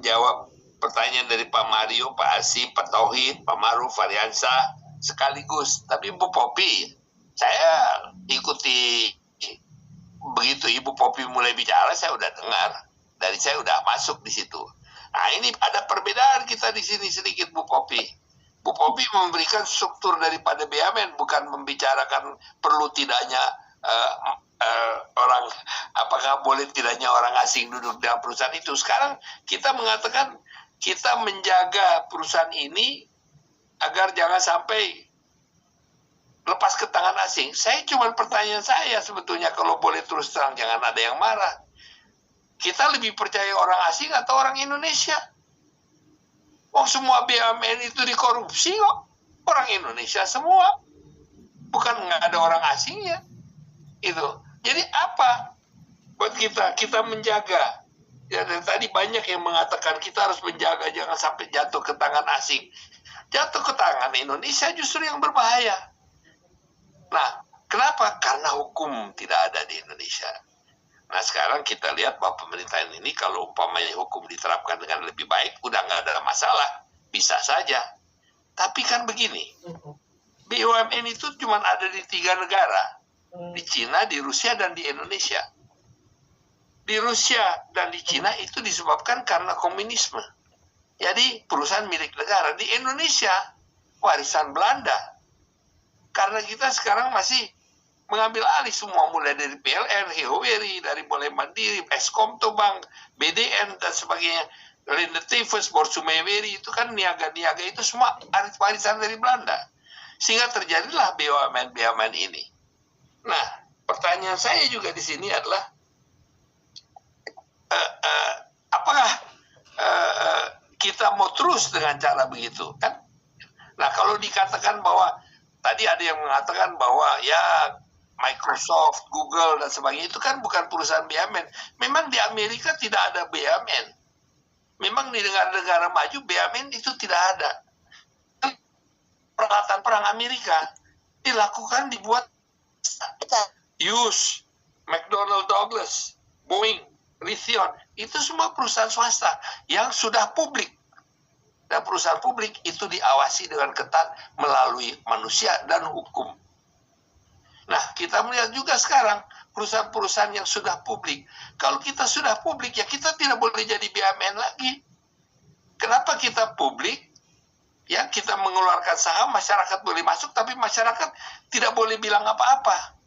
menjawab pertanyaan dari Pak Mario, Pak Asif, Pak Tauhid, Pak Maruf, Fariansa sekaligus. Tapi Bu Popi, saya ikuti begitu Ibu Popi mulai bicara, saya udah dengar. Dari saya udah masuk di situ. Nah, ini ada perbedaan kita di sini sedikit, Bu Popi. Bu Popi memberikan struktur daripada BUMN, bukan membicarakan perlu tidaknya orang, apakah boleh tidaknya orang asing duduk dalam perusahaan itu. Sekarang kita mengatakan kita menjaga perusahaan ini agar jangan sampai lepas ke tangan asing. Saya cuma pertanyaan saya sebetulnya, kalau boleh terus terang, jangan ada yang marah. Kita lebih percaya orang asing atau orang Indonesia? Oh, semua BUMN itu dikorupsi kok. Orang Indonesia semua. Bukan nggak ada orang asingnya. Itu. Jadi apa buat kita? Kita menjaga. Ya, dan tadi banyak yang mengatakan kita harus menjaga jangan sampai jatuh ke tangan asing. Jatuh ke tangan Indonesia justru yang berbahaya. Nah, kenapa? Karena hukum tidak ada di Indonesia. Nah, sekarang kita lihat bahwa pemerintahan ini kalau umpamanya hukum diterapkan dengan lebih baik, udah nggak ada masalah. Bisa saja. Tapi kan begini, BUMN itu cuma ada di 3 negara. Di Cina, di Rusia, dan di Indonesia. Di Rusia dan di Cina itu disebabkan karena komunisme. Jadi perusahaan milik negara. Di Indonesia, warisan Belanda. Karena kita sekarang masih mengambil alih semua, mulai dari PLN, Heweri, dari mulai Mandiri, Eskomto Bank, BDN, dan sebagainya. Linde Tivus, Borsumeweri, itu kan niaga-niaga itu semua warisan dari Belanda. Sehingga terjadilah BUMN ini. Nah, pertanyaan saya juga di sini adalah, apakah kita mau terus dengan cara begitu? Kan? Nah, kalau dikatakan bahwa, tadi ada yang mengatakan bahwa ya Microsoft, Google, dan sebagainya itu kan bukan perusahaan BUMN. Memang di Amerika tidak ada BUMN. Memang di negara-negara maju BUMN itu tidak ada. Peralatan perang Amerika dilakukan, dibuat Hughes, McDonnell Douglas, Boeing, Raytheon. Itu semua perusahaan swasta yang sudah publik. Dan perusahaan publik itu diawasi dengan ketat melalui manusia dan hukum. Nah, kita melihat juga sekarang perusahaan-perusahaan yang sudah publik. Kalau kita sudah publik, ya kita tidak boleh jadi BUMN lagi. Kenapa kita publik? Ya, kita mengeluarkan saham, masyarakat boleh masuk, tapi masyarakat tidak boleh bilang apa-apa.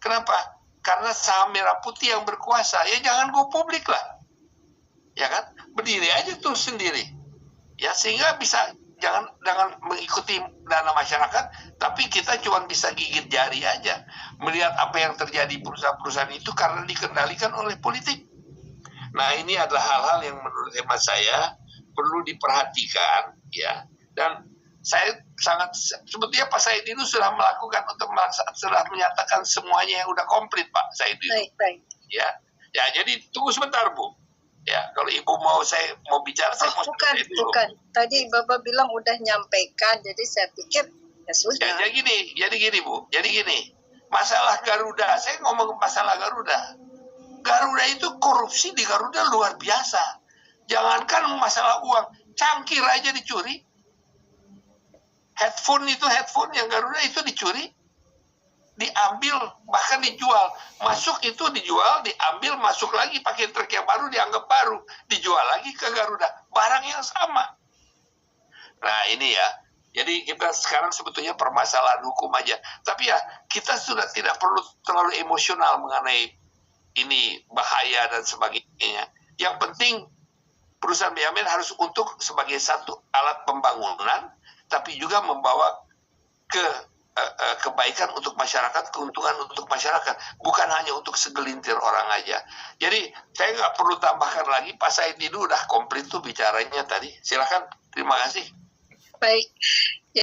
Kenapa? Karena saham merah putih yang berkuasa. Ya, jangan go publik lah. Ya kan? Berdiri aja tuh sendiri. Ya, sehingga bisa jangan mengikuti dana masyarakat, tapi kita cuma bisa gigit jari aja melihat apa yang terjadi perusahaan-perusahaan itu karena dikendalikan oleh politik. Nah, ini adalah hal-hal yang menurut hemat saya perlu diperhatikan, ya. Dan saya sangat sebetulnya Pak Said itu sudah melakukan sudah menyatakan semuanya yang udah komplit, Pak Said itu. Baik. Ya, jadi tunggu sebentar, Bu. Ya, kalau Ibu saya mau bicara, saya mau bukan. Tadi Bapak bilang udah nyampaikan, jadi saya pikir ya sudah. Jadi gini, Bu. Jadi gini, masalah Garuda, saya ngomong masalah Garuda. Garuda itu korupsi di Garuda luar biasa. Jangankan masalah uang, cangkir aja dicuri. Headphone yang Garuda itu dicuri. Diambil, bahkan dijual. Masuk itu dijual, diambil, masuk lagi pakai truk yang baru, dianggap baru. Dijual lagi ke Garuda. Barang yang sama. Nah, ini ya. Jadi kita sekarang sebetulnya permasalahan hukum aja. Tapi ya, kita sudah tidak perlu terlalu emosional mengenai ini bahaya dan sebagainya. Yang penting perusahaan BUMN harus untuk sebagai satu alat pembangunan, tapi juga membawa kebaikan untuk masyarakat, keuntungan untuk masyarakat, bukan hanya untuk segelintir orang aja. Jadi saya nggak perlu tambahkan lagi, Pak Said itu udah komplit tuh bicaranya tadi. Silakan, terima kasih. Baik.